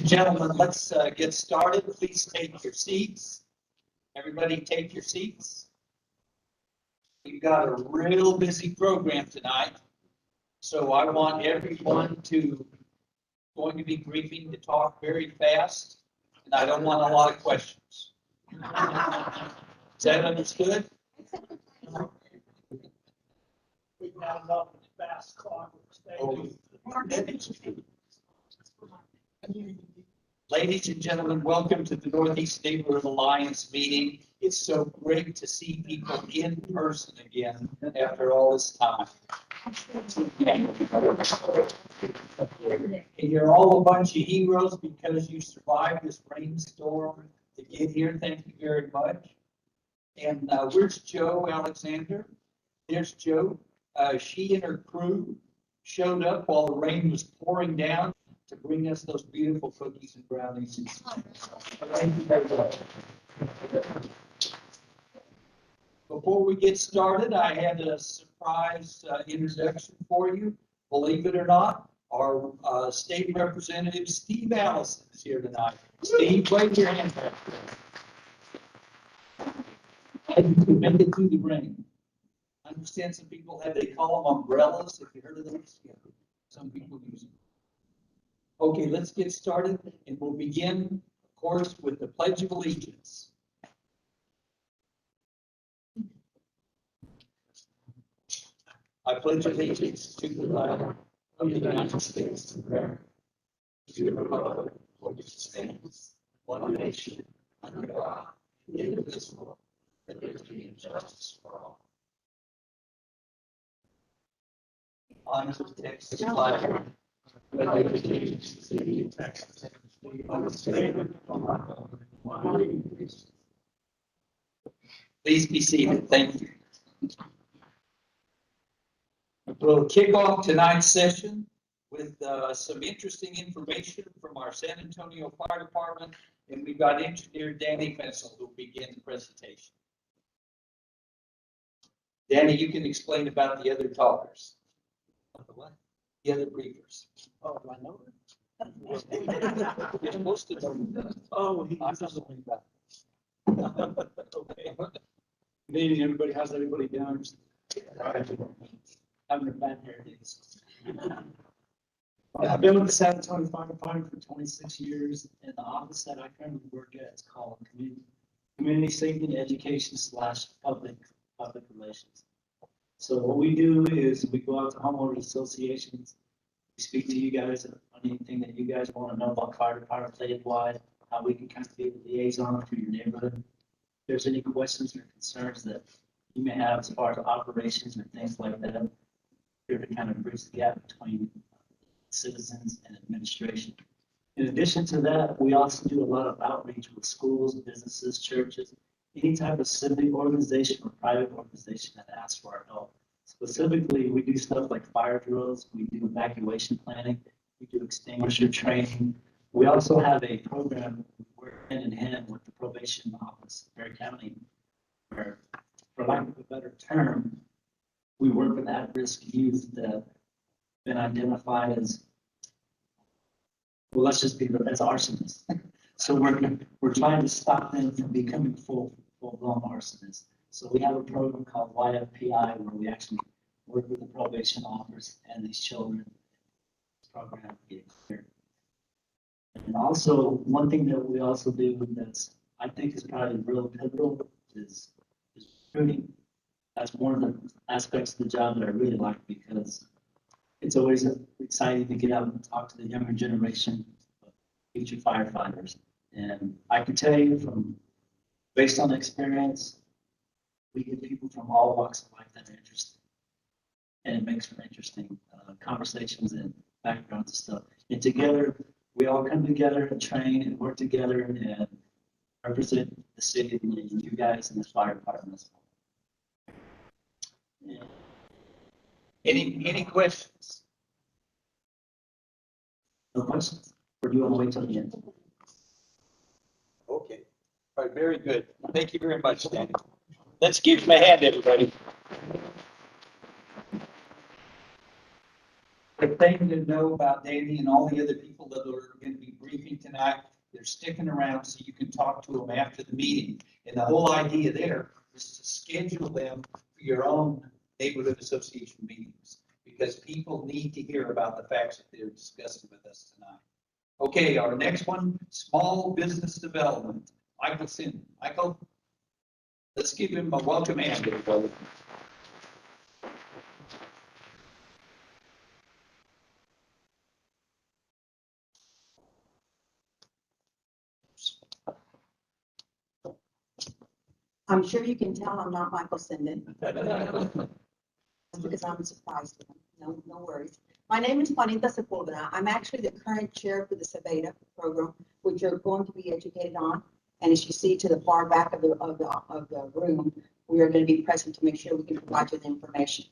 and gentlemen, let's get started. Please take your seats. Everybody take your seats. We've got a real busy program tonight. So I want everyone going to be briefing to talk very fast, and I don't want a lot of questions. Is that understood? We have up fast clock. Ladies and gentlemen, welcome to the Northeast Neighborhood Alliance meeting. It's so great to see people in person again after all this time. And you're all a bunch of heroes because you survived this rainstorm to get here. Thank you very much. And where's Joe Alexander? There's Joe. She and her crew showed up while the rain was pouring down to bring us those beautiful cookies and brownies. Before we get started, I had a surprise introduction for you. Believe it or not, our state representative, Steve Allison, is here tonight. Steve, wave your hand. Make it through the rain. I understand some people they call them umbrellas. Have you heard of those? Yeah. Some people use them. Okay, let's get started, and we'll begin, of course, with the Pledge of Allegiance. I pledge allegiance to the flag of the United States of America, to the republic for which it stands, one nation, under God, indivisible, with liberty and justice for all. Honor the text of the flag. Please be seated. Thank you. We'll kick off tonight's session with some interesting information from our San Antonio Fire Department, and we've got engineer Danny Fessel who will begin the presentation. Danny, you can explain about the other talkers. The other briefers. Oh, do I know it? You're supposed to know. Oh, I'm just only about. okay. Good evening, everybody. How's everybody doing? Having a bad hair days. I've been with the San Antonio Fire Department for 26 years, and the office that I currently work at is called Community Safety and Education / Public Relations. So what we do is we go out to homeowners associations, we speak to you guys on anything that you guys want to know about fire department statewide, how we can kind of be the liaison for your neighborhood. If there's any questions or concerns that you may have as far as operations or things like that, here to kind of bridge the gap between citizens and administration. In addition to that, we also do a lot of outreach with schools, businesses, churches, any type of civic organization or private organization that asks for our help. Specifically, we do stuff like fire drills, we do evacuation planning, we do extinguisher training. We also have a program we work hand in hand with the probation office in Perry County, where, for lack of a better term, we work with at-risk youth that have been identified as, well, let's just be as arsonists. So we're trying to stop them from becoming full-blown arsonists. So we have a program called YFPI where we actually work with the probation officers and these children. This program get cleared. And also, one thing that we also do that's I think is probably real pivotal is recruiting. That's one of the aspects of the job that I really like because it's always exciting to get out and talk to the younger generation of future firefighters. And I can tell you based on experience, we get people from all walks of life that are interested. And it makes for interesting conversations and backgrounds and stuff. And together, we all come together and train and work together and represent the city and you guys in this fire department as well. Yeah. Any questions? No questions? Or do you want to wait till the end? Okay. All right, very good. Thank you very much, Danny. Let's give him a hand, everybody. The thing to know about Danny and all the other people that are going to be briefing briefing tonight. They're sticking around so you can talk to them after the meeting. And the whole idea there is to schedule them for your own neighborhood association meetings, because people need to hear about the facts that they're discussing with us tonight. Okay, our next one, small business development. Michael Sin. Michael, let's give him a welcome hand, everybody. I'm sure you can tell I'm not Michael Sinden because I'm surprised with him. No worries. My name is Juanita Sepulveda. I'm actually the current chair for the Sabeda program, which you're going to be educated on. And as you see to the far back of the room, we are going to be present to make sure we can provide you the information.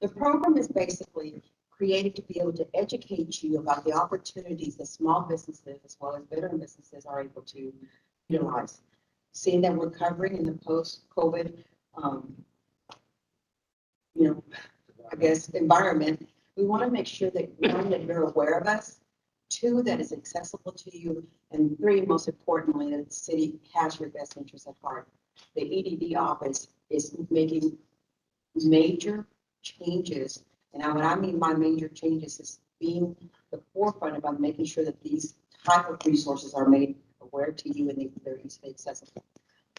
The program is basically created to be able to educate you about the opportunities that small businesses as well as veteran businesses are able to utilize. Seeing that we're covering in the post-COVID, I guess, environment, we want to make sure that, one, that you're aware of us, two, that it's accessible to you, and three, most importantly, that the city has your best interests at heart. The EDD office is making major changes, and what I mean by major changes is being the forefront about making sure that these type of resources are made aware to you and they're easily accessible.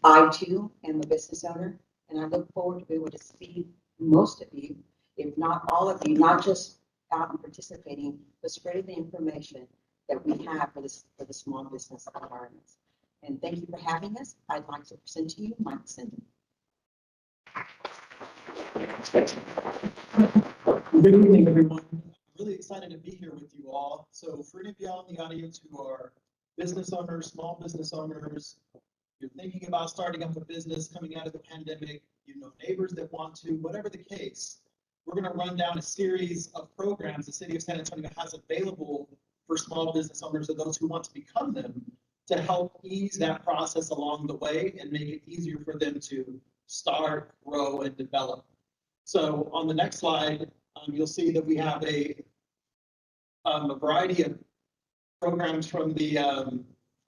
I too am a business owner, and I look forward to be able to see most of you, if not all of you, not just out and participating, but spreading the information that we have for the small business environments. And thank you for having us. I'd like to present to you Mike Sinden. Good evening, everyone. I'm really excited to be here with you all. So for any of y'all in the audience who are business owners, small business owners, you're thinking about starting up a business coming out of the pandemic, you know, neighbors that want to, whatever the case, we're going to run down a series of programs the city of San Antonio has available for small business owners or those who want to become them, to help ease that process along the way and make it easier for them to start, grow, and develop. So on the next slide, you'll see that we have a variety of programs from the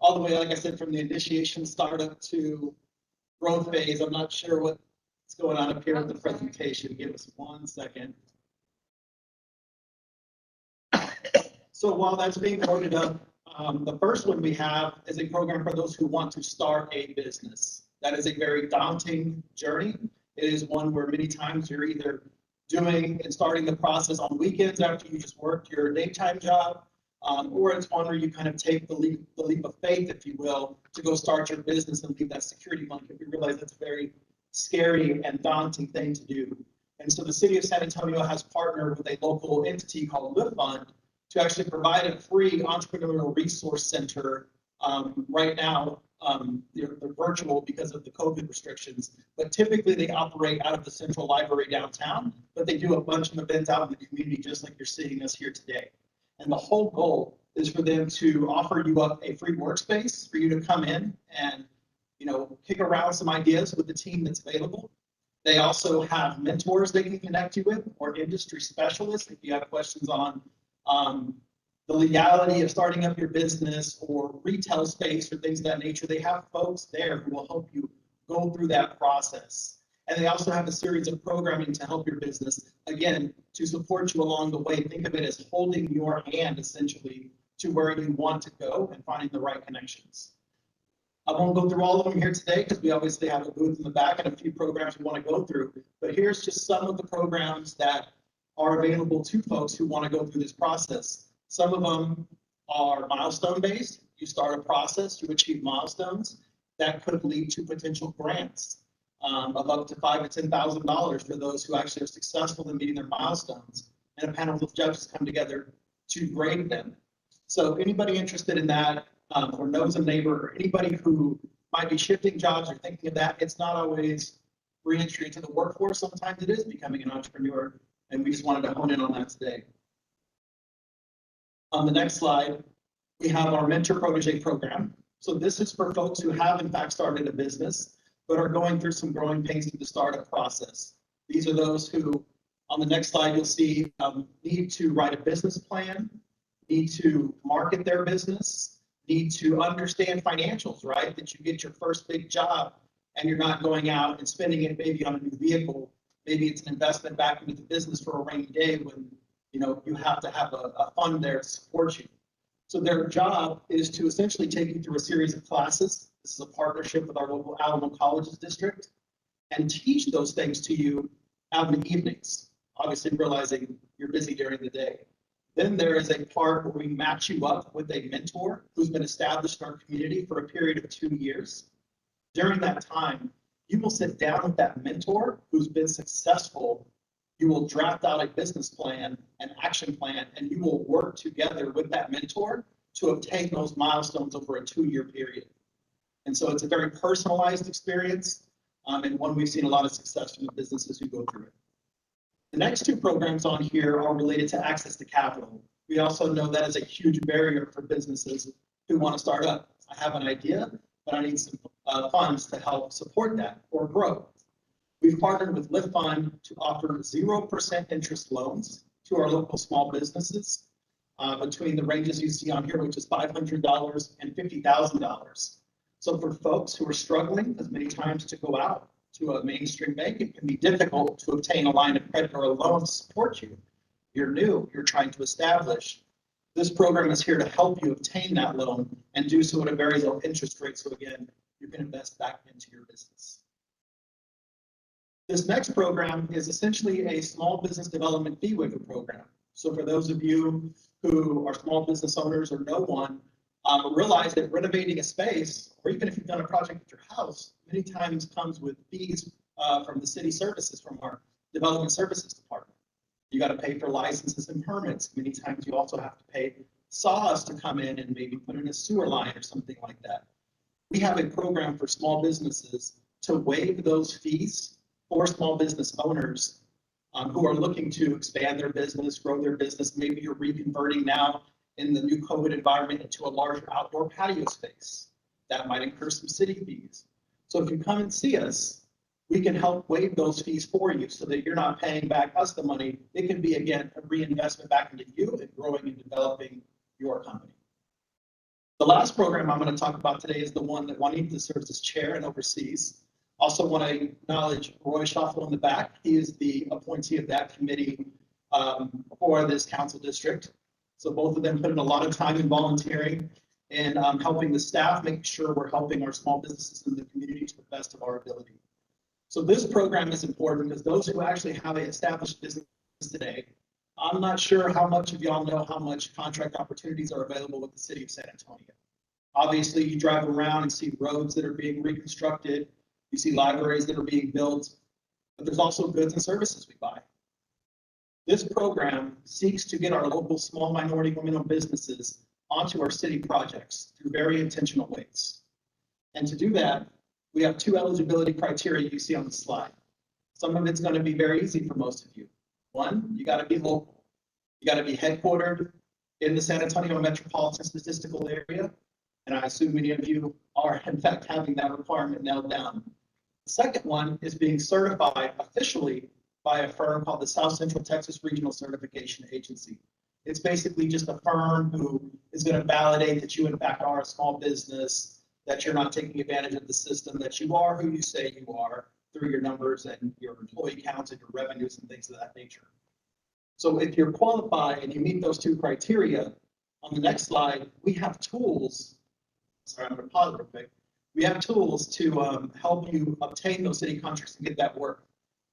all the way, like I said, from the initiation startup to growth phase. I'm not sure what's going on up here with the presentation. Give us 1 second. So while that's being loaded up, the first one we have is a program for those who want to start a business. That is a very daunting journey. It is one where many times you're either doing and starting the process on weekends after you just worked your daytime job, or it's one where you kind of take the leap of faith, if you will, to go start your business and leave that security blanket. We realize that's a very scary and daunting thing to do. And so the city of San Antonio has partnered with a local entity called Lift Fund to actually provide a free entrepreneurial resource center. Right now, they're virtual because of the COVID restrictions, but typically they operate out of the Central Library downtown, but they do a bunch of events out in the community, just like you're seeing us here today. And the whole goal is for them to offer you up a free workspace for you to come in and, you know, kick around some ideas with the team that's available. They also have mentors they can connect you with, or industry specialists if you have questions on the legality of starting up your business or retail space or things of that nature. They have folks there who will help you go through that process. And they also have a series of programming to help your business, again, to support you along the way. Think of it as holding your hand, essentially, to where you want to go and finding the right connections. I won't go through all of them here today because we obviously have a booth in the back and a few programs we want to go through. But here's just some of the programs that are available to folks who want to go through this process. Some of them are milestone based. You start a process to achieve milestones that could lead to potential grants of up to $5,000 to $10,000 for those who actually are successful in meeting their milestones. And a panel of judges come together to grade them. So anybody interested in that, or knows a neighbor, or anybody who might be shifting jobs or thinking of that, it's not always re-entry into the workforce. Sometimes it is becoming an entrepreneur, and we just wanted to hone in on that today. On the next slide, we have our Mentor Protege program. So this is for folks who have in fact started a business, but are going through some growing pains through the startup process. These are those who, on the next slide, you'll see need to write a business plan, need to market their business, need to understand financials, right? That you get your first big job and you're not going out and spending it maybe on a new vehicle. Maybe it's an investment back into the business for a rainy day when, you know, you have to have a fund there to support you. So their job is to essentially take you through a series of classes. This is a partnership with our local Alamo Colleges district, and teach those things to you out in the evenings, obviously realizing you're busy during the day. Then there is a part where we match you up with a mentor who's been established in our community for a period of 2 years. During that time, you will sit down with that mentor who's been successful. You will draft out a business plan, an action plan, and you will work together with that mentor to obtain those milestones over a 2-year period. And so it's a very personalized experience, and one we've seen a lot of success from the businesses who go through it. The next 2 programs on here are related to access to capital. We also know that is a huge barrier for businesses who want to start up. I have an idea, but I need some funds to help support that or grow. We've partnered with Lift Fund to offer 0% interest loans to our local small businesses between the ranges you see on here, which is $500 and $50,000. So for folks who are struggling, as many times to go out to a mainstream bank, it can be difficult to obtain a line of credit or a loan to support you. You're new, you're trying to establish. This program is here to help you obtain that loan and do so at a very low interest rate. So again, you can invest back into your business. This next program is essentially a small business development fee waiver program. So for those of you who are small business owners or know one, realize that renovating a space, or even if you've done a project at your house, many times comes with fees from the city services, from our development services department. You got to pay for licenses and permits. Many times you also have to pay saws to come in and maybe put in a sewer line or something like that. We have a program for small businesses to waive those fees for small business owners who are looking to expand their business, grow their business. Maybe you're reconverting now in the new COVID environment into a larger outdoor patio space. That might incur some city fees. So if you come and see us, we can help waive those fees for you so that you're not paying back us the money. It can be, again, a reinvestment back into you and growing and developing your company. The last program I'm going to talk about today is the one that Juanita serves as chair and oversees. Also want to acknowledge Roy Schaffel in the back. He is the appointee of that committee for this council district. So both of them put in a lot of time in volunteering and helping the staff, making sure we're helping our small businesses in the community to the best of our ability. So this program is important because those who actually have an established business today, I'm not sure how much of y'all know how much contract opportunities are available with the city of San Antonio. Obviously, you drive around and see roads that are being reconstructed. You see libraries that are being built, but there's also goods and services we buy. This program seeks to get our local small minority women-owned businesses onto our city projects through very intentional ways. And to do that, we have 2 eligibility criteria you see on the slide. Some of it's going to be very easy for most of you. One, you got to be local. You got to be headquartered in the San Antonio metropolitan statistical area. And I assume many of you are, in fact, having that requirement nailed down. The second one is being certified officially by a firm called the South Central Texas Regional Certification Agency. It's basically just a firm who is going to validate that you, in fact, are a small business, that you're not taking advantage of the system, that you are who you say you are through your numbers and your employee counts and your revenues and things of that nature. So if you're qualified and you meet those 2 criteria, on the next slide, we have tools. Sorry, I'm going to pause real quick. We have tools to help you obtain those city contracts and get that work.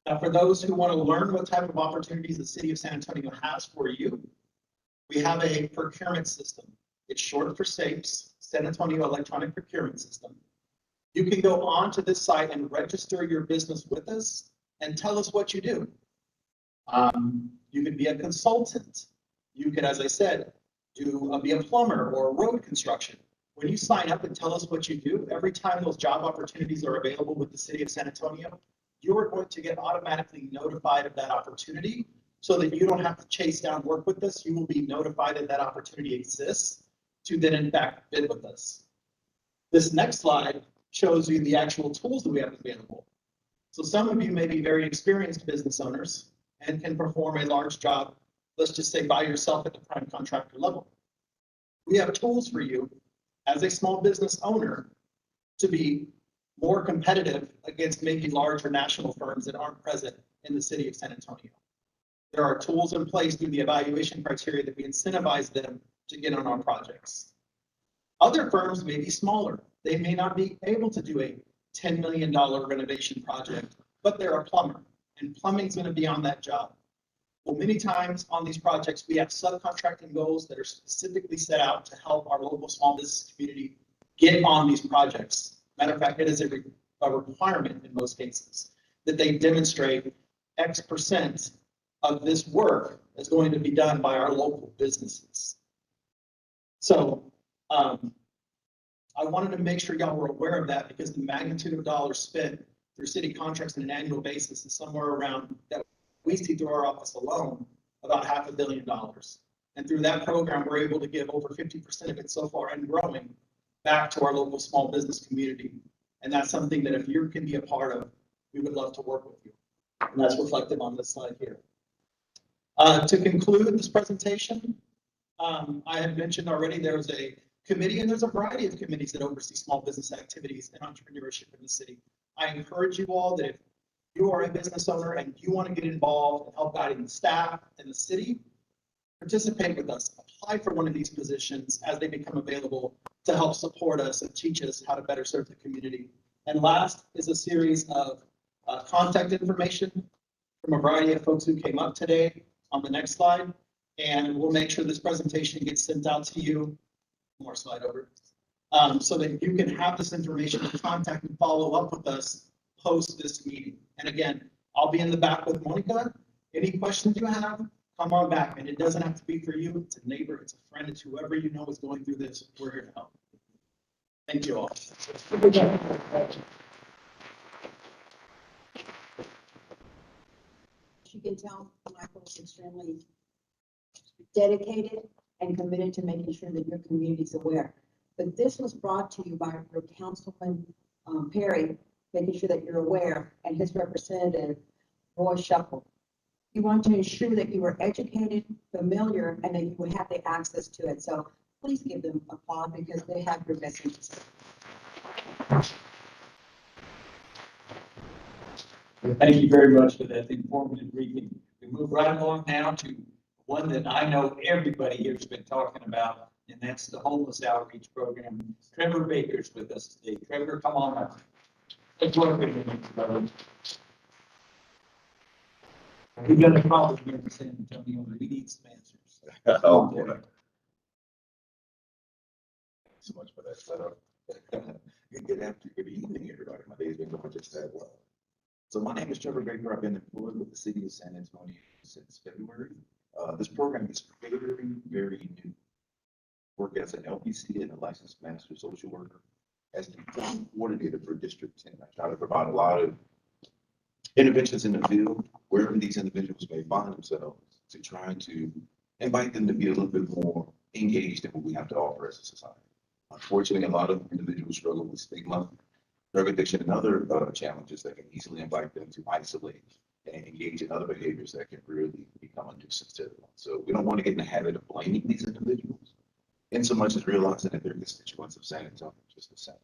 Now, for those who want to learn what type of opportunities the city of San Antonio has for you, we have a procurement system. It's short for SAPES, San Antonio Electronic Procurement System. You can go onto this site and register your business with us and tell us what you do. You could be a consultant. You could, as I said, be a plumber or road construction. When you sign up and tell us what you do, every time those job opportunities are available with the city of San Antonio, you are going to get automatically notified of that opportunity so that you don't have to chase down work with us. You will be notified that that opportunity exists to then, in fact, bid with us. This next slide shows you the actual tools that we have available. So some of you may be very experienced business owners and can perform a large job, let's just say by yourself at the prime contractor level. We have tools for you as a small business owner to be more competitive against maybe larger national firms that aren't present in the city of San Antonio. There are tools in place through the evaluation criteria that we incentivize them to get on our projects. Other firms may be smaller. They may not be able to do a $10 million renovation project, but they're a plumber, and plumbing's going to be on that job. Well, many times on these projects, we have subcontracting goals that are specifically set out to help our local small business community get on these projects. Matter of fact, it is a requirement in most cases that they demonstrate X percent of this work is going to be done by our local businesses. So I wanted to make sure y'all were aware of that because the magnitude of dollars spent through city contracts on an annual basis is somewhere around, that we see through our office alone, about $500 million. And through that program, we're able to give over 50% of it so far and growing back to our local small business community. And that's something that if you can be a part of, we would love to work with you. And that's reflected on this slide here. To conclude this presentation, I had mentioned already there's a committee and there's a variety of committees that oversee small business activities and entrepreneurship in the city. I encourage you all that if you are a business owner and you want to get involved and help guiding the staff and the city, participate with us. Apply for one of these positions as they become available to help support us and teach us how to better serve the community. And last is a series of contact information from a variety of folks who came up today on the next slide. And we'll make sure this presentation gets sent out to you. More slide over. So that you can have this information to contact and follow up with us post this meeting. And again, I'll be in the back with Monica. Any questions you have, come on back. And it doesn't have to be for you. It's a neighbor, it's a friend, it's whoever you know is going through this. We're here to help. Thank you all. You can tell Michael is extremely dedicated and committed to making sure that your community is aware. But this was brought to you by your Councilman Perry, making sure that you're aware, and his representative, Roy Shuffle. You want to ensure that you are educated, familiar, and that you would have the access to it. So please give them applause because they have your best interest. Thank you very much for that informative briefing. We move right along now to one that I know everybody here has been talking about, and that's the homeless outreach program. Trevor Baker's with us today. Trevor, come on up. Let's welcome you. We've got a problem here in San Antonio. We need some answers. Oh, boy. Thanks so much for that setup. Good evening, everybody. My day's been going just that well. So my name is Trevor Baker. I've been employed with the city of San Antonio since February. This program is very new. Work as an LPC and a licensed master social worker as the coordinator for District 10. I try to provide a lot of interventions in the field, wherever these individuals may find themselves, to try to invite them to be a little bit more engaged in what we have to offer as a society. Unfortunately, a lot of individuals struggle with stigma, drug addiction, and other challenges that can easily invite them to isolate and engage in other behaviors that can really become a nuisance to them. So we don't want to get in the habit of blaming these individuals, in so much as realizing that they're constituents of San Antonio just the same.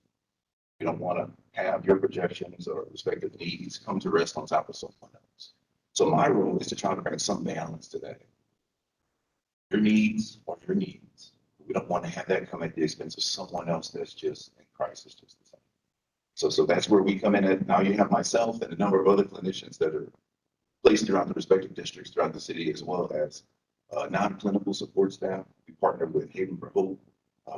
You don't want to have your projections or respective needs come to rest on top of someone else. So my role is to try to bring some balance to that. Your needs are your needs. We don't want to have that come at the expense of someone else that's just in crisis just the same. So that's where we come in at. Now you have myself and a number of other clinicians that are placed throughout the respective districts throughout the city, as well as non-clinical support staff. We partner with Haven for Hope.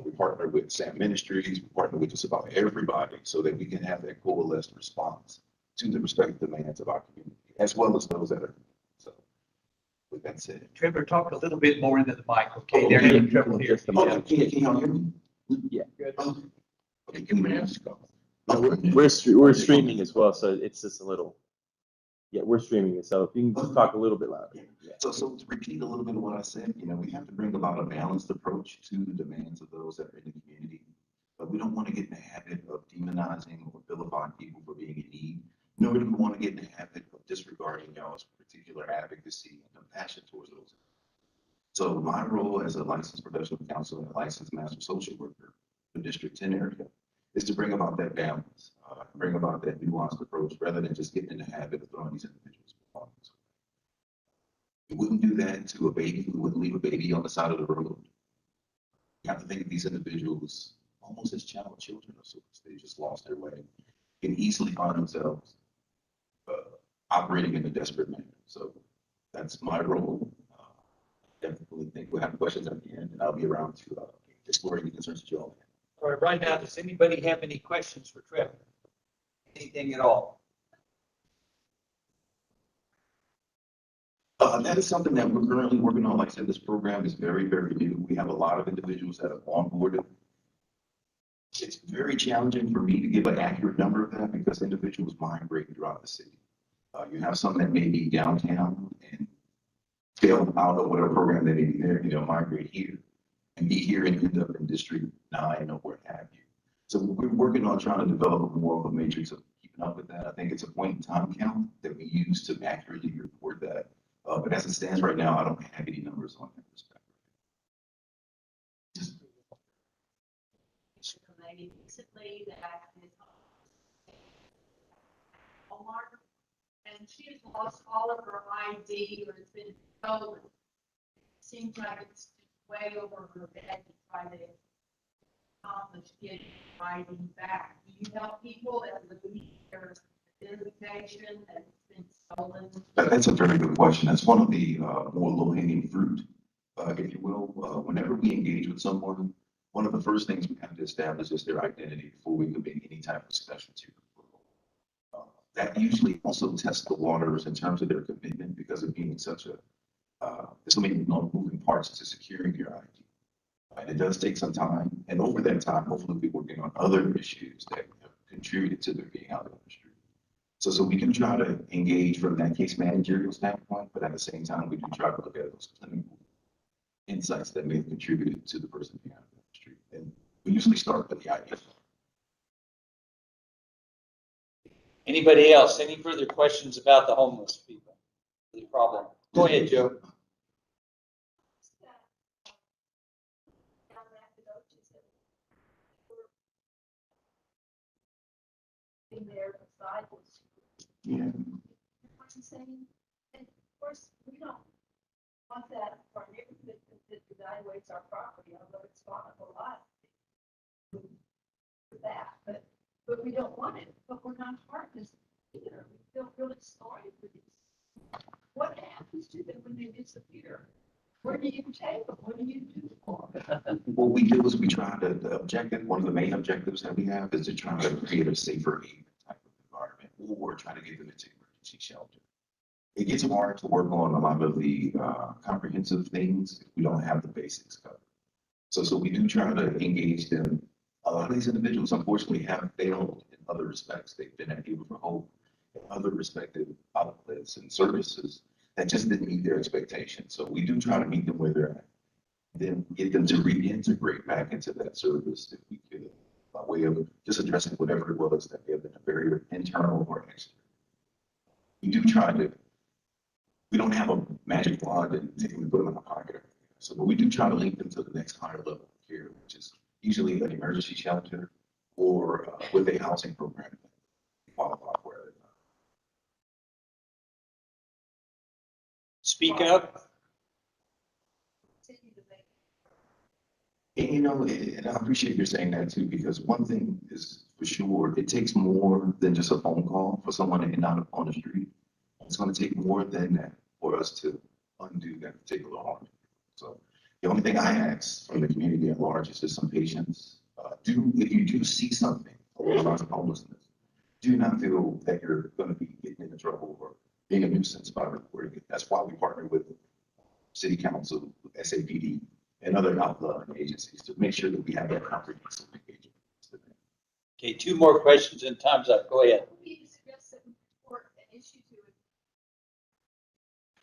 We partner with SAM Ministries. We partner with just about everybody so that we can have that coalesced response to the respective demands of our community, as well as those that are. So with that said. Trevor, talk a little bit more into the mic, okay? There you go, Trevor, here. Can you hear me? Yeah. Good. Okay, give me an answer. We're streaming as well, so it's just a little. Yeah, we're streaming it, so if you can just talk a little bit louder. Yeah. So to repeat a little bit of what I said, we have to bring about a balanced approach to the demands of those that are in the community. But we don't want to get in the habit of demonizing or vilifying people for being in need. Nor do we want to get in the habit of disregarding y'all's particular advocacy and compassion towards those. So my role as a licensed professional counselor and a licensed master social worker the District 10 area, is to bring about that balance, bring about that nuanced approach rather than just getting in the habit of throwing these individuals. belongings. We wouldn't do that to a baby. We wouldn't leave a baby on the side of the road. You have to think of these individuals almost as child children of sorts. They just lost their way, can easily find themselves operating in a desperate manner. So that's my role. Definitely think we'll have questions at the end, and I'll be around to explore any concerns that you all have. All right, right now, does anybody have any questions for Trevor? Anything at all? That is something that we're currently working on. Like I said, this program is very, very new. We have a lot of individuals that have onboarded. It's very challenging for me to give an accurate number of that because individuals migrate throughout the city. You have some that may be downtown and fail out of whatever program they may be there, migrate here and be here and end up in District 9 or what have you. So we're working on trying to develop more of a matrix of keeping up with that. I think it's a point in time count that we use to accurately report that. But as it stands right now, I don't have any numbers on that respect. Lady recently that is Walmart, and she has lost all of her ID or it's been stolen. Seems like it's way over her head to try to accomplish getting ID back. Do you help people that lose their identification that's been stolen? That's a very good question. That's one of the more low-hanging fruit, if you will. Whenever we engage with someone, one of the first things we have to establish is their identity before we can make any type of specialty referral. That usually also tests the waters in terms of their commitment because of being such a, there's so many moving parts to securing your ID. And it does take some time. And over that time, hopefully we'll be working on other issues that have contributed to their being out on the street. So we do try to engage from that case managerial standpoint, but at the same time, we do try to look at those clinical insights that may have contributed to the person being out on the street. And we usually start with the idea. Anybody else? Any further questions about the homeless people? The problem? Go ahead, Joe. In there beside us. Yeah. What I'm saying, and of course, we don't want that for our neighborhood that evaluates our property, although it's gone up a lot. For that, but we don't want it, but we're not heartless either. We feel really sorry for these. What happens to them when they disappear? Where do you take them? What do you do for them? What we do is we try to, the objective, one of the main objectives that we have is to try to create a safer haven type of environment or try to get them into emergency shelter. It gets hard to work on a lot of the comprehensive things if we don't have the basics covered. So we do try to engage them. A lot of these individuals unfortunately have failed in other respects. They've been able to hope in other respective outlets and services that just didn't meet their expectations. So we do try to meet them where they're at, then get them to reintegrate back into that service if we could, by way of just addressing whatever it was that may have been a barrier, internal or external. We do try to, we don't have a magic wand and we put them in our pocket. So, but we do try to link them to the next higher level of care, which is usually an emergency shelter or with a housing program that qualify for it. Speak up. And, and I appreciate you saying that too, because one thing is for sure, it takes more than just a phone call for someone to end up on the street. It's going to take more than that for us to undo that particular harm. So the only thing I ask from the community at large is just some patience. If you do see something along homelessness, do not feel that you're going to be getting into trouble or being a nuisance by reporting it. That's why we partner with City Council, SAPD, and other outlying agencies to make sure that we have that comprehensive engagement. Okay, two more questions and time's up. Go ahead.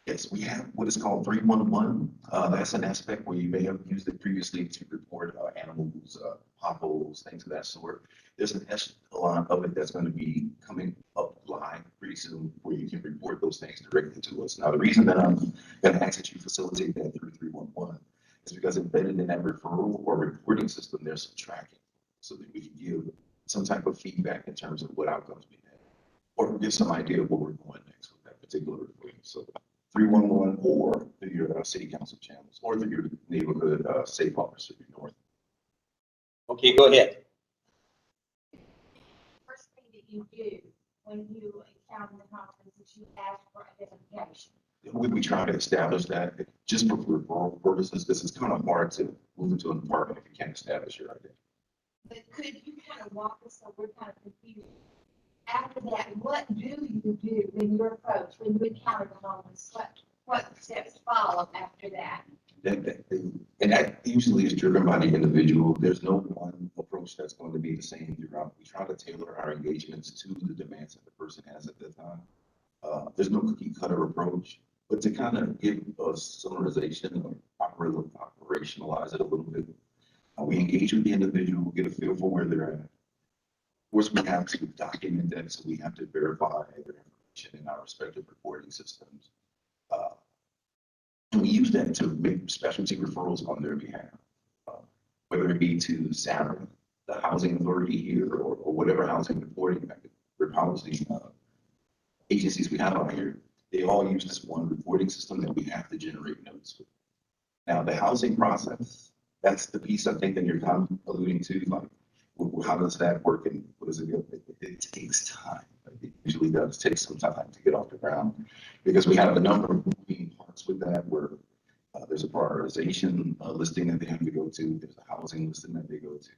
Yes, we have what is called 311. That's an aspect where you may have used it previously to report animals, potholes, things of that sort. There's an echelon of it that's going to be coming up live pretty soon where you can report those things directly to us. Now, the reason that I'm going to ask that you facilitate that through 311 is because embedded in that referral or reporting system, there's some tracking. so that we can give some type of feedback in terms of what outcomes we had, or give some idea of where we're going next with that particular request. So 311 or through your city council channels, or through your neighborhood safe officer north. Okay, go ahead. First thing that you do when you encounter the homeless is you ask for identification. We try to establish that just for referral purposes, because it's kind of hard to move into an apartment if you can't establish your identity. But could you kind of walk us, so we're kind of confused. After that, what do you do when you're approached, when you encounter the homeless? What steps follow after that? And that usually is driven by the individual. There's no one approach that's going to be the same throughout. We try to tailor our engagements to the demands that the person has at that time. There's no cookie cutter approach, but to kind of give us summarization or operationalize it a little bit, we engage with the individual, get a feel for where they're at. Of course, we have to document that, so we have to verify their information in our respective reporting systems. And we use that to make specialty referrals on their behalf, whether it be to SARA, the housing authority here, or whatever housing reporting policy agencies we have out here. They all use this one reporting system that we have to generate notes with. Now, the housing process, that's the piece I think that you're kind of alluding to, like, how does that work and what does it go? It takes time. It usually does take some time to get off the ground, because we have a number of moving parts with that, where there's a prioritization listing that they have to go to, there's a housing listing that they go to.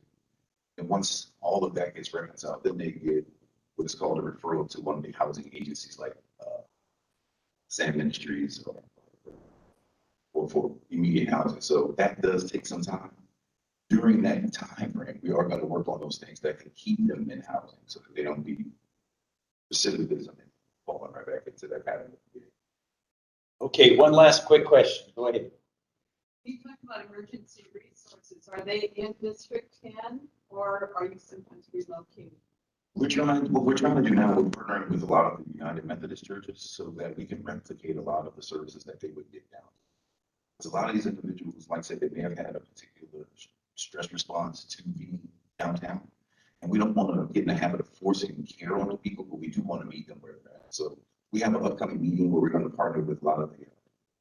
And once all of that gets reconciled, then they get what is called a referral to one of the housing agencies like SAM Ministries or for immediate housing. So that does take some time. During that time frame, we are going to work on those things that can keep them in housing so that they don't be recidivism and falling right back into that pattern. Okay, one last quick question. Go ahead. You talk about emergency resources. Are they in District 10 or are you sometimes relocating? What we're trying to do now, we're partnering with a lot of the United Methodist churches so that we can replicate a lot of the services that they would get down. Because a lot of these individuals, like I said, they may have had a particular stress response to being downtown. And we don't want to get in the habit of forcing care on the people, but we do want to meet them where they're at. So we have an upcoming meeting where we're going to partner with a lot of the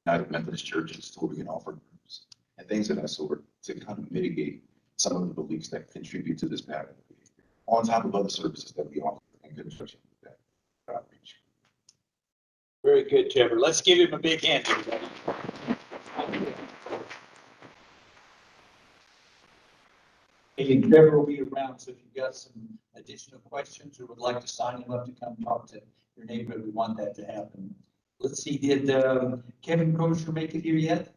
United Methodist churches so we can offer groups and things of that sort to kind of mitigate some of the beliefs that contribute to this pattern of behavior, on top of other services that we offer in conjunction with that outreach. Very good, Trevor. Let's give him a big hand, everybody. Hey, Trevor will be around, so if you've got some additional questions or would like to sign him up to come talk to your neighbor, we want that to happen. Let's see, did Kevin Crozier make it here yet?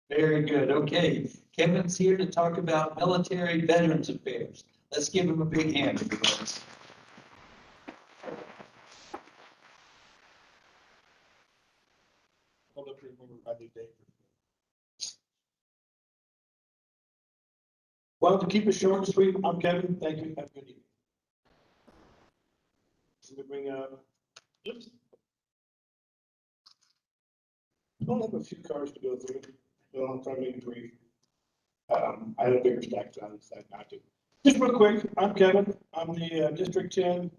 Very good. Okay, Kevin's here to talk about military veterans affairs. Let's give him a big hand, everybody. Well, to keep it short and sweet, I'm Kevin. Thank you. Have a good evening. Let me bring up. Oops. I don't have a few cards to go through, so I'll try to make it brief. I had a bigger stack, so I decided not to. Just real quick, I'm Kevin. I'm the District 10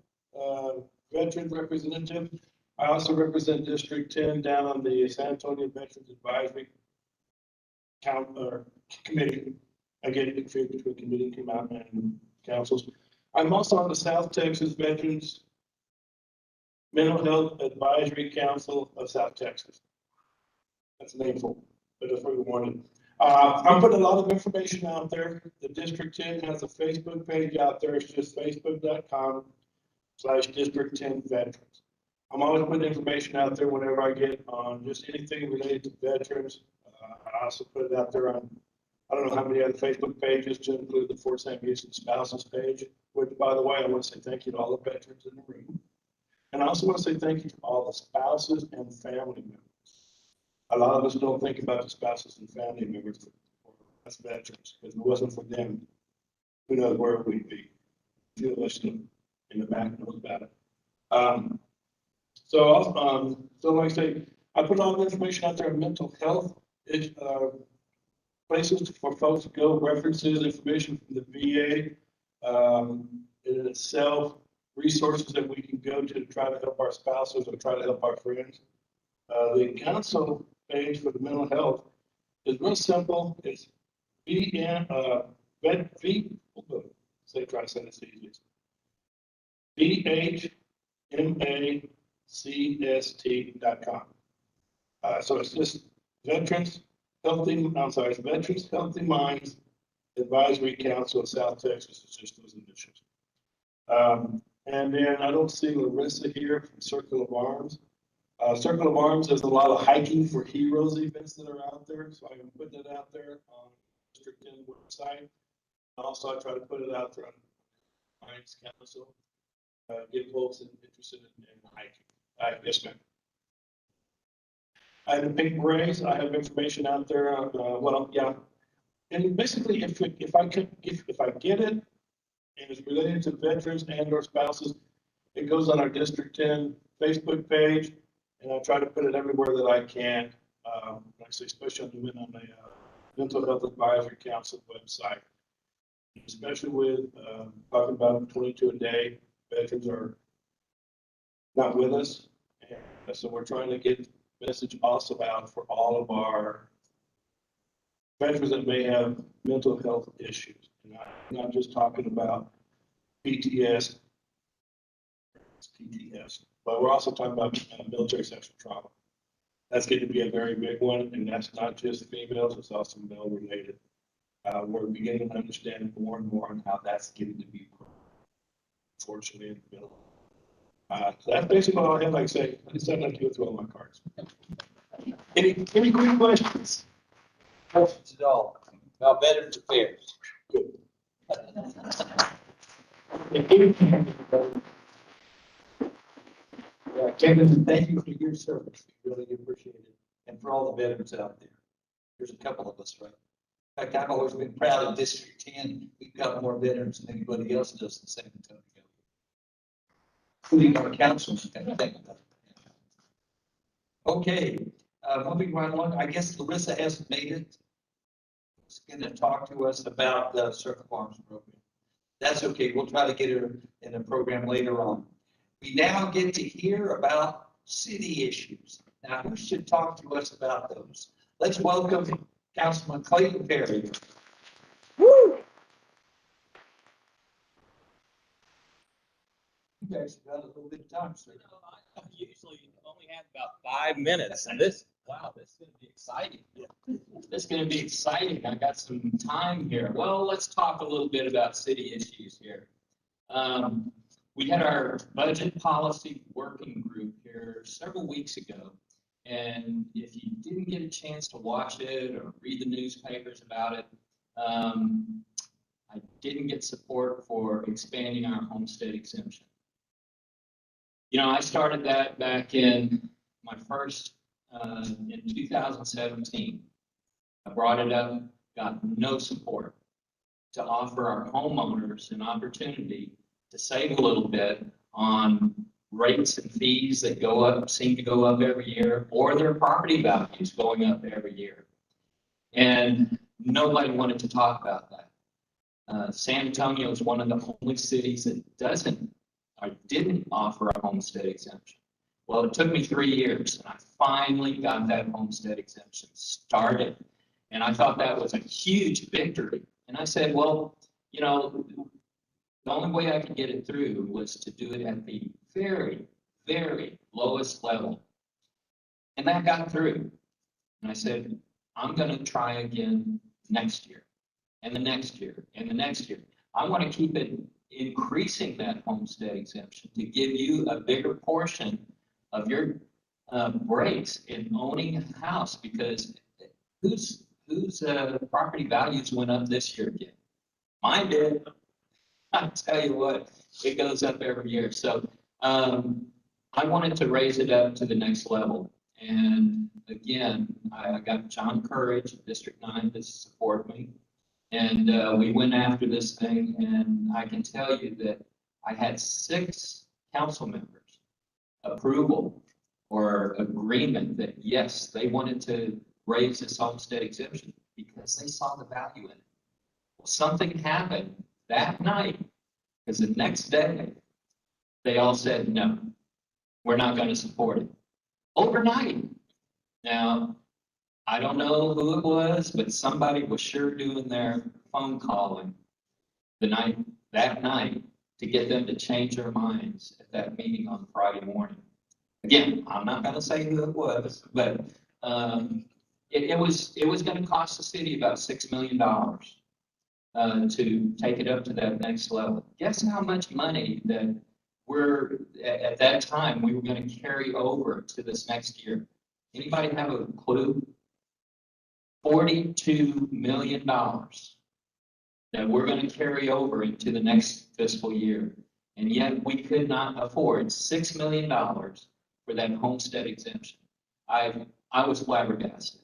Veteran Representative. I also represent District 10 down on the San Antonio Veterans Advisory Committee. I get confused between committee, come out, and councils. I'm also on the South Texas Veterans Mental Health Advisory Council of South Texas. That's painful, but that's what we wanted. I'm putting a lot of information out there. The District 10 has a Facebook page out there. It's just facebook.com/District 10 Veterans. I'm always putting information out there whenever I get on just anything related to veterans. I also put it out there on, I don't know how many other Facebook pages, to include the Fort Sam Houston Spouses page, which, by the way, I want to say thank you to all the veterans in the room. And I also want to say thank you to all the spouses and family members. A lot of us don't think about the spouses and family members as veterans, because if it wasn't for them, who knows where we'd be. A few of us in the back knows about it. So like I say, I put all the information out there on mental health places for folks to go, references, information from the VA, in itself, resources that we can go to try to help our spouses or try to help our friends. The council page for the mental health is real simple. It's try to say this easiest. VHMACST.com. So it's just Veterans Healthy Minds Advisory Council of South Texas. It's just those initials. And then I don't see Larissa here from Circle of Arms. Circle of Arms has a lot of hiking for heroes events that are out there, so I'm putting it out there on District 10 website. Also, I try to put it out there on Lions Council. Get folks interested in hiking. Yes, ma'am. I have the Pink Berets. I have information out there. And basically, if I get it, and it's related to veterans and or spouses, it goes on our District 10 Facebook page, and I try to put it everywhere that I can. Like I say, especially on the Mental Health Advisory Council website, especially with talking about 22 a day. Veterans are not with us, and so we're trying to get message also out for all of our veterans that may have mental health issues. And I'm not just talking about PTS, but we're also talking about military sexual trauma. That's going to be a very big one, and that's not just females, it's also male related. We're beginning to understand more and more on how that's getting to be, unfortunately, in the middle. So that's basically all I have. Like I say, I decided not to go through all my cards. Any quick questions? Questions at all about Veterans Affairs? Good. Kevin, thank you for your service. We really appreciate it. And for all the veterans out there. There's a couple of us, right? In fact, I've always been proud of District 10. We've got more veterans than anybody else does in San Antonio. Including our councils. Okay, moving right along, I guess Larissa hasn't made it. She's going to talk to us about the Circle Farms program. That's okay. We'll try to get her in the program later on. We now get to hear about city issues. Now, who should talk to us about those? Let's welcome Councilman Clayton Perry. Woo! You guys got a little bit of time, sir. I usually only have about 5 minutes, and this is going to be exciting. This is going to be exciting. I got some time here. Well, let's talk a little bit about city issues here. We had our budget policy working group here several weeks ago, and if you didn't get a chance to watch it or read the newspapers about it, I didn't get support for expanding our homestead exemption. You know, I started that back in my first, in 2017. I brought it up, got no support to offer our homeowners an opportunity to save a little bit on rates and fees that go up, seem to go up every year, or their property values going up every year. And nobody wanted to talk about that. San Antonio is one of the only cities that didn't offer a homestead exemption. Well, it took me 3 years, and I finally got that homestead exemption started. And I thought that was a huge victory. And I said, well, you know, the only way I could get it through was to do it at the very, very lowest level. And that got through. And I said, I'm going to try again next year, and the next year, and the next year. I want to keep it increasing that homestead exemption to give you a bigger portion of your breaks in owning a house, because whose property values went up this year again? Mine did. I tell you what, it goes up every year. So I wanted to raise it up to the next level. And again, I got John Courage, District 9, to support me. And we went after this thing, and I can tell you that I had 6 council members approval or agreement that, yes, they wanted to raise this homestead exemption because they saw the value in it. Well, something happened that night Because the next day, they all said, no, we're not going to support it. Overnight. Now, I don't know who it was, but somebody was sure doing their phone calling that night to get them to change their minds at that meeting on Friday morning. Again, I'm not going to say who it was, but it was going to cost the city about $6 million to take it up to that next level. Guess how much money that at that time we were going to carry over to this next year? Anybody have a clue? $42 million that we're going to carry over into the next fiscal year. And yet we could not afford $6 million for that homestead exemption. I was flabbergasted.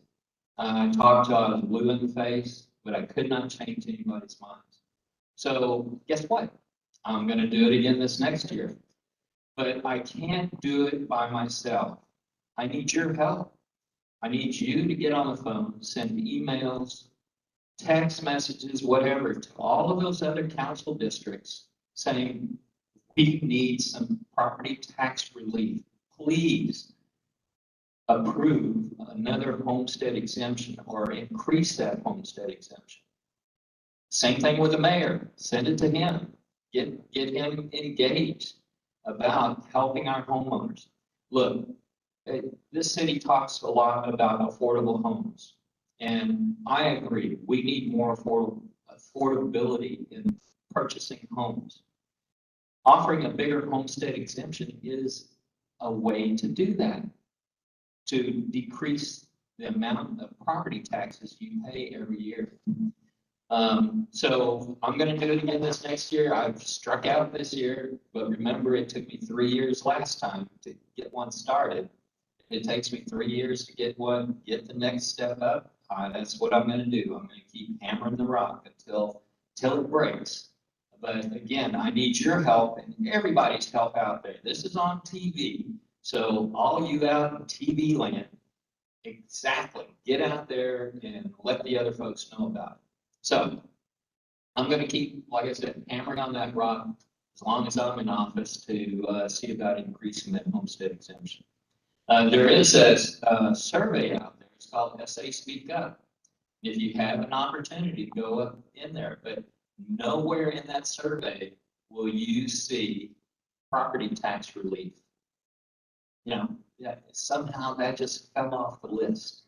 I talked to, I was blue in the face, but I could not change anybody's minds. So guess what? I'm going to do it again this next year. But I can't do it by myself. I need your help. I need you to get on the phone, send emails, text messages, whatever, to all of those other council districts saying, we need some property tax relief. Please approve another homestead exemption or increase that homestead exemption. Same thing with the mayor. Send it to him. Get him engaged about helping our homeowners. Look, this city talks a lot about affordable homes. And I agree, we need more affordability in purchasing homes. Offering a bigger homestead exemption is a way to do that, to decrease the amount of property taxes you pay every year. So I'm going to do it again this next year. I've struck out this year, but remember it took me 3 years last time to get one started. It takes me 3 years to get the next step up. That's what I'm going to do. I'm going to keep hammering the rock until it breaks. But again, I need your help and everybody's help out there. This is on TV. So all you out in TV land, exactly, get out there and let the other folks know about it. So I'm going to keep, like I said, hammering on that rock as long as I'm in office to see about increasing that homestead exemption. There is a survey out there. It's called SA Speak Up. If you have an opportunity to go up in there, but nowhere in that survey will you see property tax relief. You know, somehow that just fell off the list.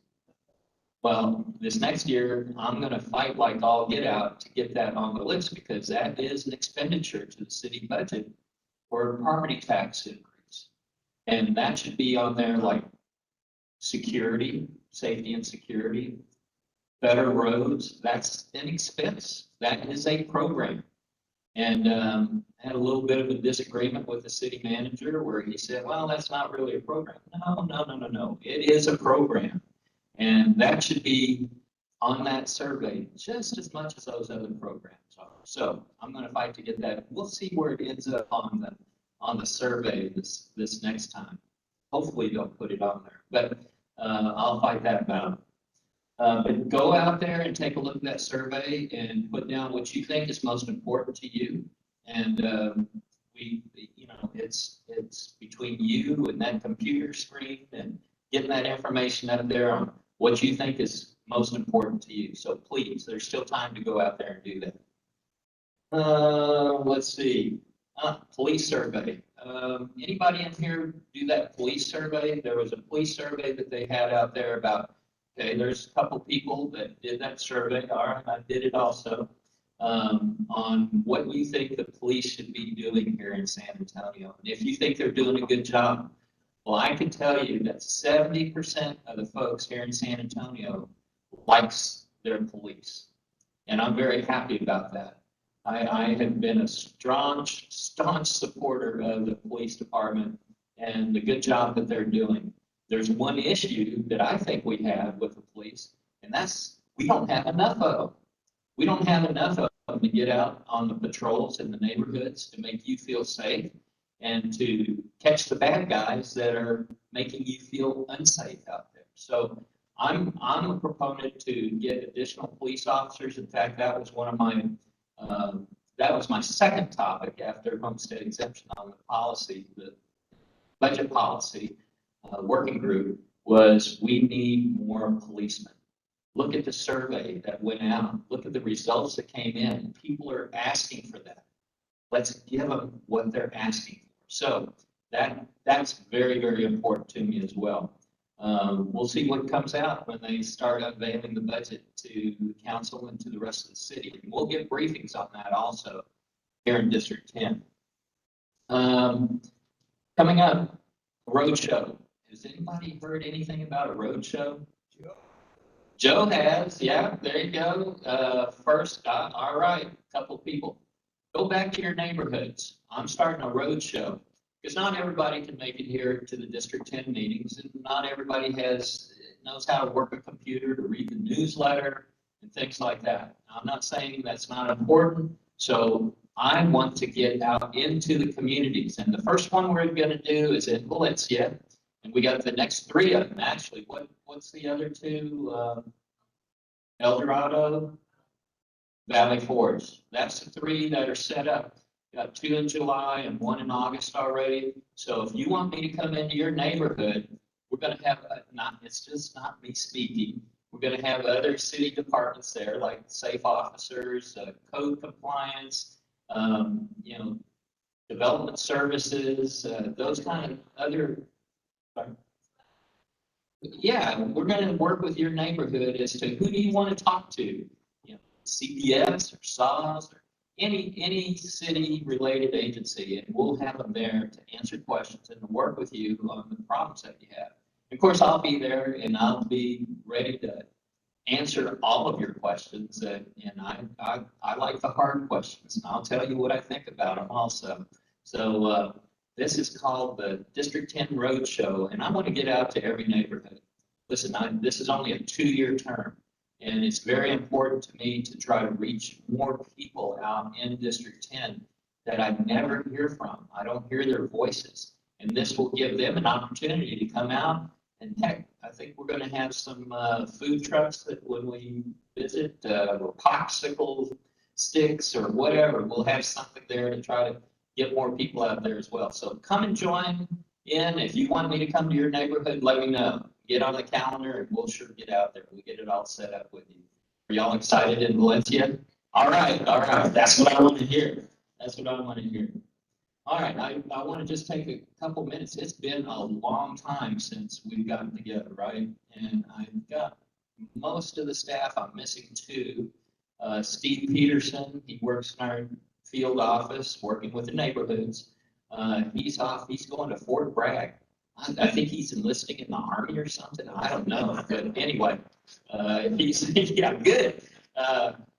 Well, this next year, I'm going to fight like all get out to get that on the list because that is an expenditure to the city budget for property tax increase. And that should be on there like security, safety and security, better roads. That's an expense. That is a program. And I had a little bit of a disagreement with the city manager where he said, well, that's not really a program. No. It is a program. And that should be on that survey just as much as those other programs are. So I'm going to fight to get that. We'll see where it ends up on the survey this next time. Hopefully they'll put it on there, but I'll fight that battle. But go out there and take a look at that survey and put down what you think is most important to you. And it's between you and that computer screen and getting that information out there on what you think is most important to you. So please, there's still time to go out there and do that. Let's see. Police survey. Anybody in here do that police survey? There was a police survey that they had out there about, okay, there's a couple people that did that survey. All right, I did it also. On what you think the police should be doing here in San Antonio. And if you think they're doing a good job, well, I can tell you that 70% of the folks here in San Antonio likes their police. And I'm very happy about that. I have been a staunch supporter of the police department and the good job that they're doing. There's one issue that I think we have with the police, and that's we don't have enough of them. We don't have enough of them to get out on the patrols in the neighborhoods to make you feel safe and to catch the bad guys that are making you feel unsafe out there. So I'm a proponent to get additional police officers. In fact, that was one of my that was my second topic after homestead exemption on the policy, the budget policy, working group, was we need more policemen. Look at the survey that went out. Look at the results that came in. People are asking for that. Let's give them what they're asking for. So that's very, very important to me as well. We'll see what comes out when they start unveiling the budget to the council and to the rest of the city. And we'll get briefings on that also here in District 10. Coming up, roadshow. Has anybody heard anything about a roadshow? Joe has, yeah, there you go. First, all right, couple people. Go back to your neighborhoods. I'm starting a roadshow because not everybody can make it here to the District 10 meetings, and not everybody knows how to work a computer to read the newsletter and things like that. I'm not saying that's not important. So I want to get out into the communities, and the first one we're going to do is in Valencia, and we got the next three of them actually. What's the other two? El Dorado, Valley Forge. That's the three that are set up. Got 2 in July and 1 in August already. So if you want me to come into your neighborhood, we're going to have it's just not me speaking. We're going to have other city departments there, like safe officers, code compliance, development services, those kind of other. Yeah, we're going to work with your neighborhood as to who do you want to talk to, CPS or SAWS or any city-related agency, and we'll have them there to answer questions and to work with you on the problems that you have. Of course, I'll be there and I'll be ready to answer all of your questions, and I like the hard questions, and I'll tell you what I think about them also. So this is called the District 10 Roadshow, and I want to get out to every neighborhood. Listen, this is only a 2-year term, and it's very important to me to try to reach more people out in District 10 that I never hear from. I don't hear their voices, and this will give them an opportunity to come out. And heck, I think we're going to have some food trucks that when we visit, or popsicle sticks or whatever, we'll have something there to try to get more people out there as well. So come and join in. If you want me to come to your neighborhood, let me know. Get on the calendar and we'll sure get out there. We'll get it all set up with you. Are y'all excited in Valencia? All right. That's what I want to hear. That's what I want to hear. All right, I want to just take a couple minutes. It's been a long time since we've gotten together, right? And I've got most of the staff. I'm missing 2. Steve Peterson, he works in our field office, working with the neighborhoods. He's off. He's going to Fort Bragg. I think he's enlisting in the Army or something. I don't know. But anyway, yeah, good.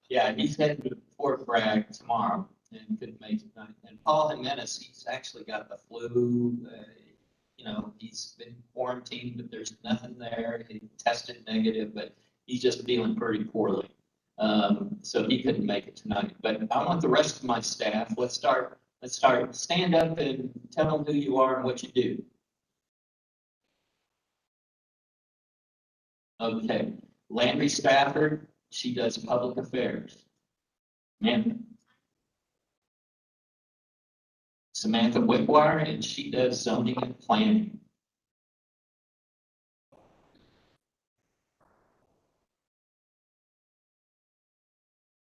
He's heading to Fort Bragg tomorrow. And couldn't make it tonight. And Paul Jimenez, he's actually got the flu. He's been quarantined, but there's nothing there. He tested negative, but he's just feeling pretty poorly. So he couldn't make it tonight. But I want the rest of my staff. Let's start. Stand up and tell them who you are and what you do. Okay. Landry Stafford, she does public affairs. Samantha Wickwire, and she does zoning and planning.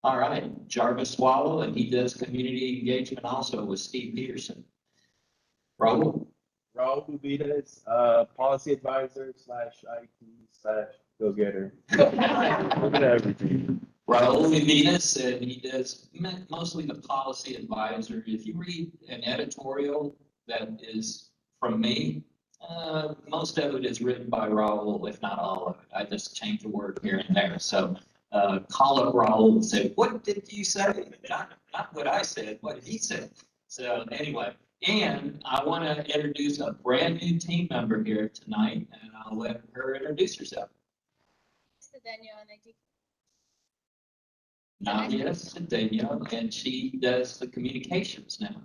All right, Jarvis Swallow, and he does community engagement also with Steve Peterson. Raul Ubidas, policy advisor / IT / go-getter. Look at everything. Raul Ubidas, and he does mostly the policy advisor. If you read an editorial that is from me, most of it is written by Raul, if not all of it. I just change a word here and there. So call up Raul and say, what did you say? Not what I said, what he said. So anyway, and I want to introduce a brand new team member here tonight, and I'll let her introduce herself. Nadia Cedeno, and she does the communications now.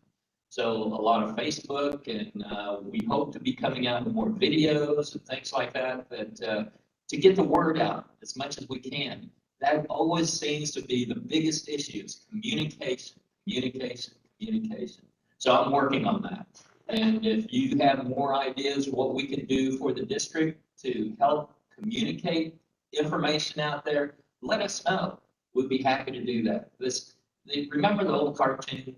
So a lot of Facebook, and we hope to be coming out with more videos and things like that, to get the word out as much as we can. That always seems to be the biggest issue is communication. communication. So I'm working on that. And if you have more ideas of what we can do for the district to help communicate information out there, let us know. We'd be happy to do that. Remember the old cartoon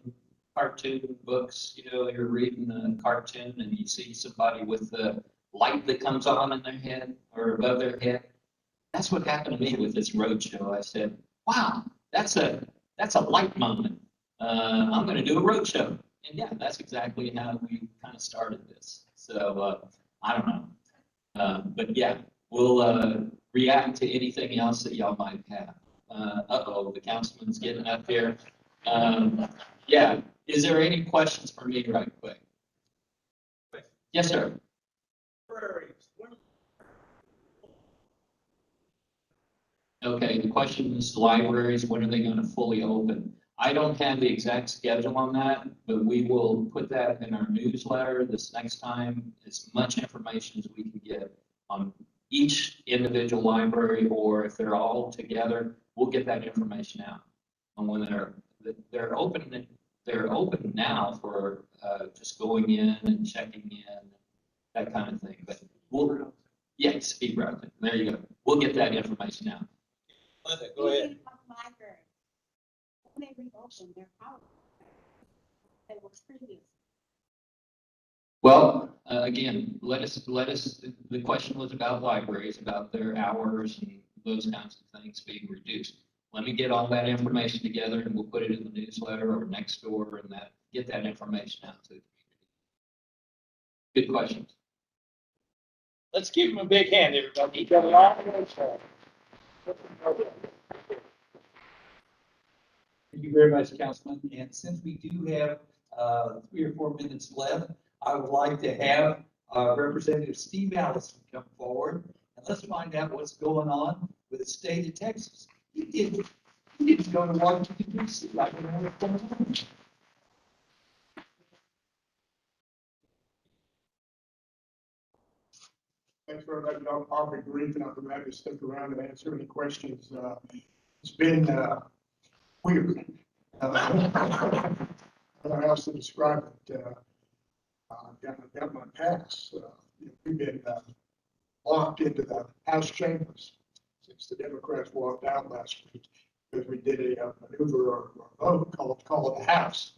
books, you're reading a cartoon and you see somebody with the light that comes on in their head or above their head. That's what happened to me with this roadshow. I said, wow, that's a light moment. I'm going to do a roadshow. And yeah, that's exactly how we kind of started this. So I don't know. But yeah, we'll react to anything else that y'all might have. Uh-oh, the councilman's getting up here. Yeah, is there any questions for me right quick? Yes, sir. Okay, the question is libraries, when are they going to fully open? I don't have the exact schedule on that, but we will put that in our newsletter this next time, as much information as we can get on each individual library, or if they're all together, we'll get that information out. And when they're open now for just going in and checking in, that kind of thing. But yes, speed routing. There you go. We'll get that information out. Linda, go ahead. When they reopen their hours, they were previous. Well, again, the question was about libraries, about their hours and those kinds of things being reduced. Let me get all that information together and we'll put it in the newsletter or next door and get that information out to the community. Good questions. Let's give him a big hand, everybody. He's got a lot of work for. Thank you very much, Councilman. And since we do have 3 or 4 minutes left, I would like to have Representative Steve Allison come forward and let's find out what's going on with the state of Texas. He didn't go to Washington, D.C. I don't know what's going on. Thanks very much. I'll be brief and I'll be glad to stick around and answer any questions. It's been weird. I don't know how else to describe it. I've got my pass. We've been locked into the House chambers since the Democrats walked out last week because we did a maneuver or vote called the House.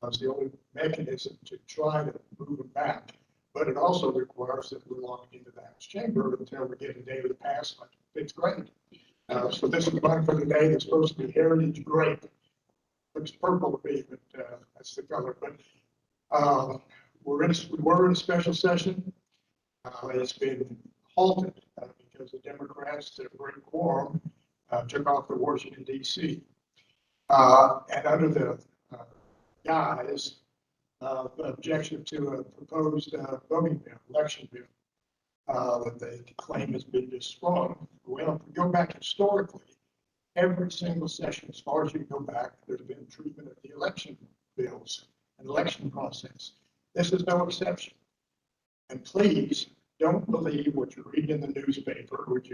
That's the only mechanism to try to move them back. But it also requires that we're locked into the House chamber until we get a day to pass like 5th grade. So this is one for the day that's supposed to be heritage grape. Looks purple to me, but that's the color. But we were in a special session. It's been halted because the Democrats, to bring quorum, took off to Washington, D.C. And under the guise of objection to a proposed voting bill, election bill, that they claim has been destroyed. Well, if we go back historically, every single session, as far as you go back, there's been treatment of the election bills and election process. This is no exception. And please don't believe what you read in the newspaper, which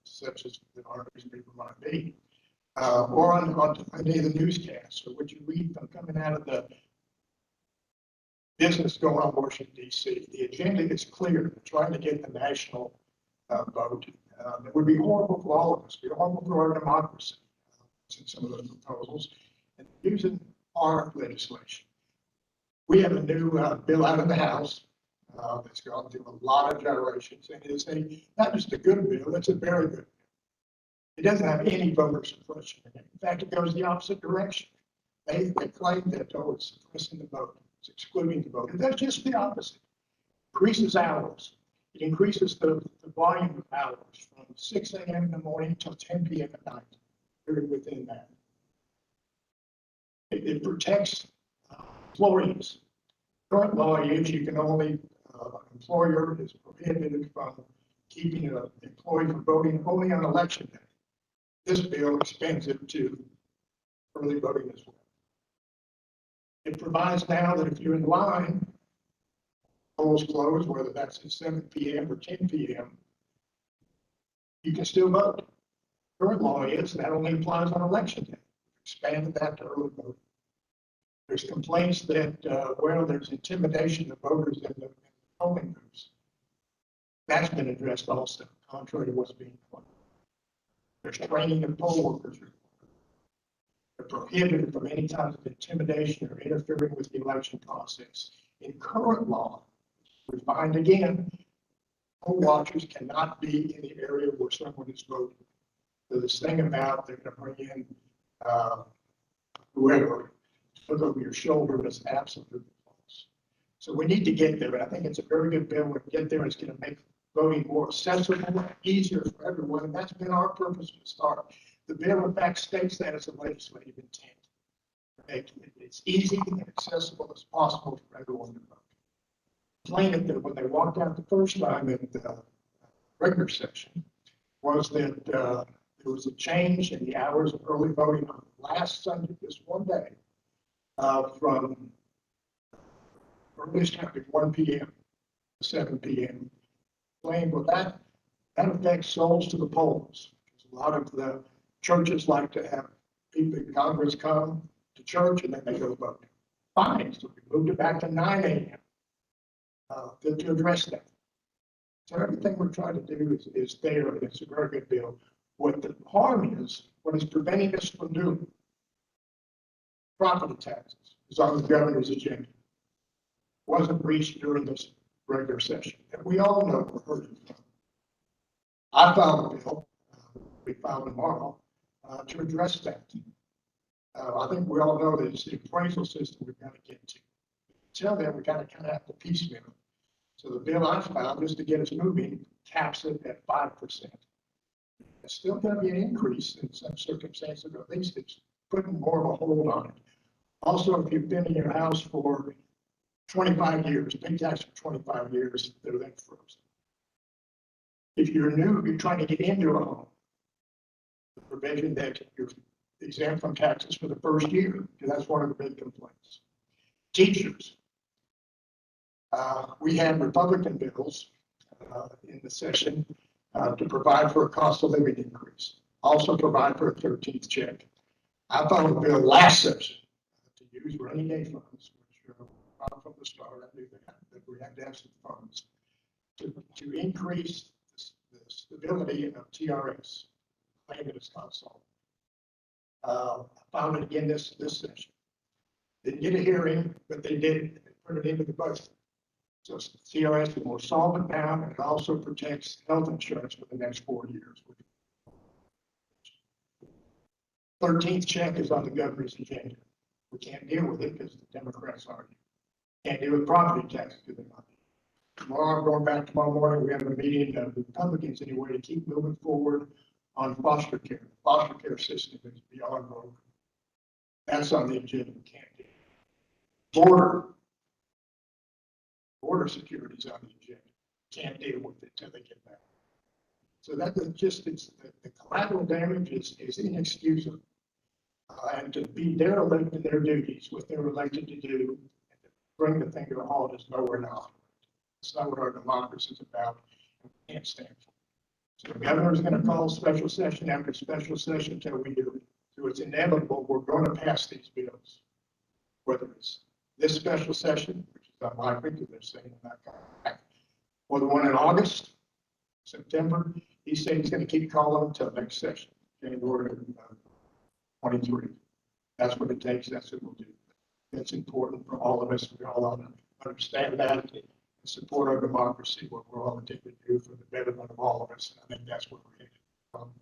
such as our newspaper might be, or on any of the newscasts, or what you read coming out of the business going on in Washington, D.C. The agenda is clear. They're trying to get the national vote. It would be horrible for all of us. It would be horrible for our democracy, in some of those proposals, and using our legislation. We have a new bill out of the House that's gone through a lot of gyrations, and it's not just a good bill, it's a very good bill. It doesn't have any voter suppression in it. In fact, it goes the opposite direction. They claim that it's suppressing the vote. It's excluding the vote. And that's just the opposite. It increases hours. It increases the volume of hours from 6 a.m. in the morning till 10 p.m. at night. Very within that. It protects employees. Current law is you can only, an employer is prohibited from keeping an employee from voting only on election day. This bill expands it to early voting as well. It provides now that if you're in line, polls close, whether that's at 7 p.m. or 10 p.m., you can still vote. Current law is that only applies on election day. Expanded that to early voting. There's complaints that, well, there's intimidation of voters in the polling booths. That's been addressed also, contrary to what's being claimed. There's training of poll workers. They're prohibited from any type of intimidation or interfering with the election process. In current law, we find again, poll watchers cannot be in the area where someone is voting. So this thing about they're going to bring in whoever to look over your shoulder is absolutely false. So we need to get there, and I think it's a very good bill. When we get there, it's going to make voting more accessible, easier for everyone, and that's been our purpose from the start. The bill, in fact, states that as a legislative intent. Make it as easy and accessible as possible for everyone to vote. Plaintiff that when they walked out the first time in the regular session was that there was a change in the hours of early voting on last Sunday, just one day, from earliest time at 1 p.m. to 7 p.m. Claimed, well, that affects souls to the polls. A lot of the churches like to have people in Congress come to church and then they go vote. Fine, so we moved it back to 9 a.m. To address that. So everything we're trying to do is there, and it's a very good bill. What the harm is, what is preventing us from doing property taxes is on the governor's agenda. Wasn't reached during this regular session, and we all know we're hurting from. I filed a bill, we filed tomorrow, to address that. I think we all know that it's the appraisal system we've got to get to. Until then, we got to kind of have to piecemeal. So the bill I filed, just to get us moving, caps it at 5%. It's still going to be an increase in some circumstances, but at least it's putting more of a hold on it. Also, if you've been in your house for 25 years, pay tax for 25 years, they're then frozen. If you're new, you're trying to get into a home, the provision that you're exempt from taxes for the first year, because that's one of the big complaints. Teachers. We had Republican bills in the session to provide for a cost of living increase, also provide for a 13th check. I filed a bill last session to use rainy day funds, which from the start I knew that we had to have some funds to increase the stability of TRS, claimant as console. I found it again this session. Didn't get a hearing, but they did. They put it into the budget. So CRS is more solvent now, and it also protects health insurance for the next 4 years. 13th check is on the governor's agenda. We can't deal with it because the Democrats argue. Can't deal with property taxes because they're not. Tomorrow, I'm going back tomorrow morning, we have a meeting of the Republicans anyway to keep moving forward on foster care. The foster care system is beyond broken. That's on the agenda. We can't do it. Border security is on the agenda. Can't deal with it until they get back. So that is just, it's the collateral damage is inexcusable. And to be derelict in their duties, what they're elected to do, and to bring the thing to a halt is nowhere near. It's not what our democracy is about. We can't stand for it. So the governor is going to call special session after special session until we do it. So it's inevitable we're going to pass these bills. Whether it's this special session, which is unlikely because they're saying they're not coming back, or the one in August, September, he's saying he's going to keep calling until next session, January 23. That's what it takes. That's what we'll do. That's important for all of us. We all understand that and support our democracy, what we're all intended to do for the betterment of all of us. And I think that's what we're headed.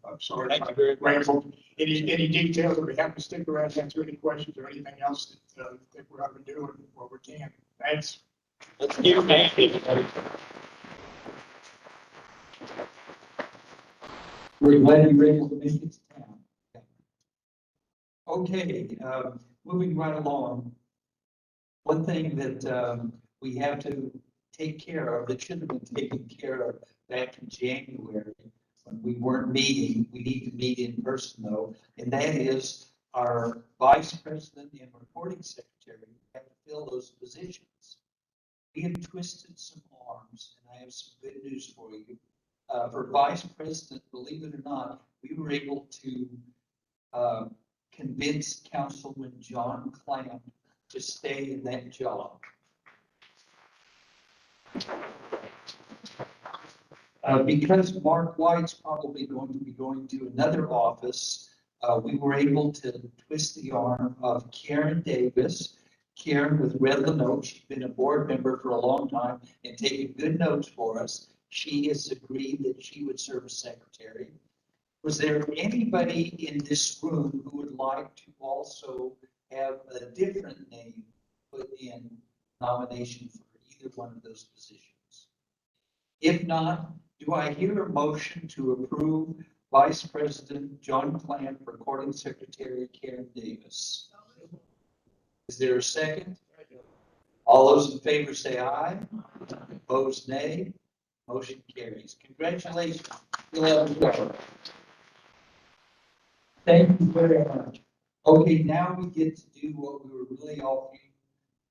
I'm sorry. Thank you very much. Any details that we have to stick around to answer any questions or anything else that we're going to do and what we can. Thanks. Let's give a hand, everybody. We're glad you were able to make it to town. Okay, moving right along. One thing that we have to take care of, that should have been taken care of back in January, when we weren't meeting, we need to meet in person though, and that is our vice president and recording secretary. We have to fill those positions. We have twisted some arms, and I have some good news for you. For vice president, believe it or not, we were able to convince Councilman John Clamp to stay in that job. Because Mark White's probably going to be going to another office, we were able to twist the arm of Karen Davis. Karen with Redland Oaks, she's been a board member for a long time and taken good notes for us. She has agreed that she would serve as secretary. Was there anybody in this room who would like to also have a different name put in nomination for either one of those positions? If not, do I hear a motion to approve Vice President John Clamp, Recording Secretary Karen Davis? Is there a second? All those in favor say aye. Opposed, nay. Motion carries. Congratulations. You'll have a go. Thank you very much. Okay, now we get to do what we were really all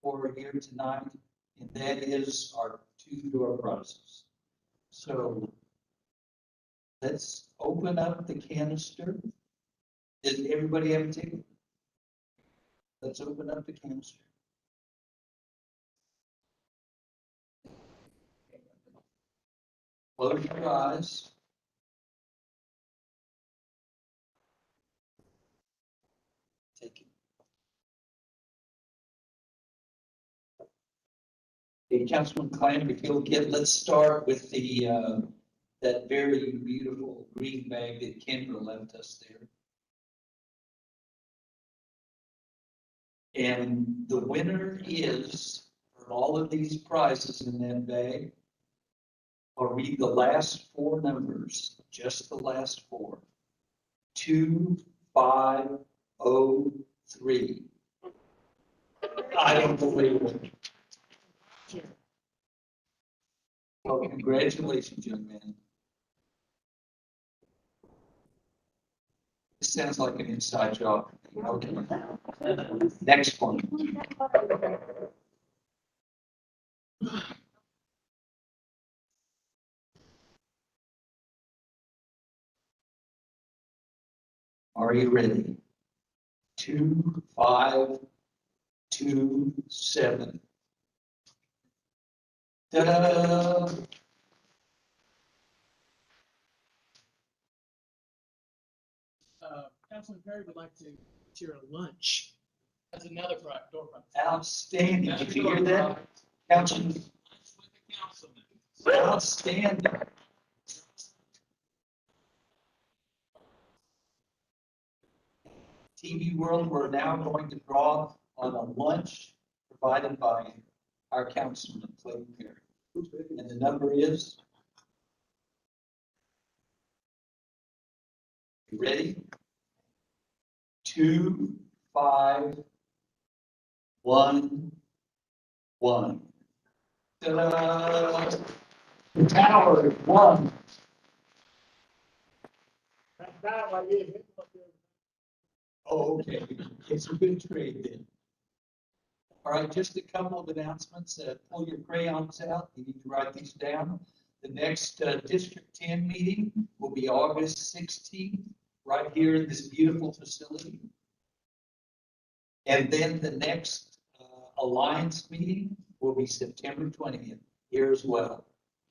for here tonight, and that is our two-door process. So let's open up the canister. Did everybody have a ticket? Let's open up the canister. Close your eyes. Take it. Okay, Councilman Klein, if you'll let's start with the, that very beautiful green bag that Kendra left us there. And the winner is, for all of these prizes in that bag, I'll read the last four numbers, just the last four. 2503. I don't believe it. Well, congratulations, young man. This sounds like an inside job. Okay. Next one. Are you ready? 2527. Ta-da! Councilman Perry would like to share a lunch. That's another door prize. Outstanding. Did you hear that? Councilman? Outstanding. TV World, we're now going to draw on a lunch provided by our councilman, Clayton Perry. And the number is? You ready? 2511. Ta-da! The tower is one. Oh, okay. It's a good trade then. All right, just a couple of announcements. Pull your crayons out. You need to write these down. The next District 10 meeting will be August 16th, right here in this beautiful facility. And then the next Alliance meeting will be September 20th here as well.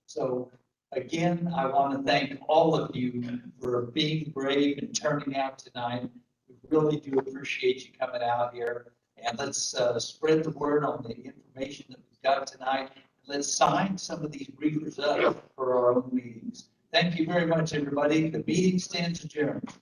So again, I want to thank all of you for being brave and turning out tonight. We really do appreciate you coming out here. And let's spread the word on the information that we've got tonight. Let's sign some of these briefers up for our own meetings. Thank you very much, everybody. The meeting stands adjourned.